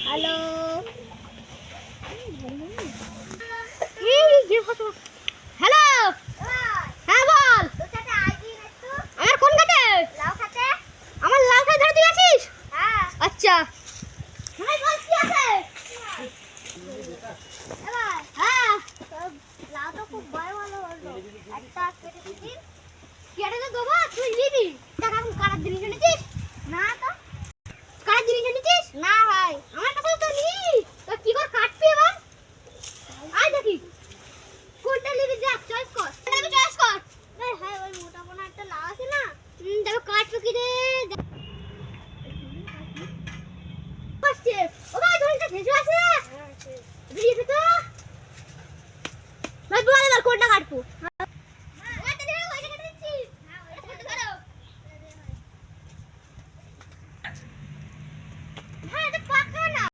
Hello hello, হ্যাঁ বল। আমার কোন গাছে? আমার লাউ খাতে ধরে তুই আছিস? আচ্ছা হ্যাঁ, লাউ তো খুব বড় ভালো হলো। একটা কেটে তো দেবো, তুই নিবি টাকা? কাটার জিনিস এনেছিস? না তো। কাটার জিনিস এনেছিস? না ভাই, আমার কাছে তো নেই। তো কি করে কাটবি এবার? আয় দেখি কোনটা নিবি, দেখ চয়েস কর। এটাকে চয়েস কর। এই হ্যাঁ, ওই মোটা মোটা একটা লাউ আছে না, দেখো কাটবো কি রে। আসছে ও ভাই, ধরটা শেষ আছে। হ্যাঁ, শেষ। দিয়েছে তো ভাই, বল এবার কোনটা কাটবো?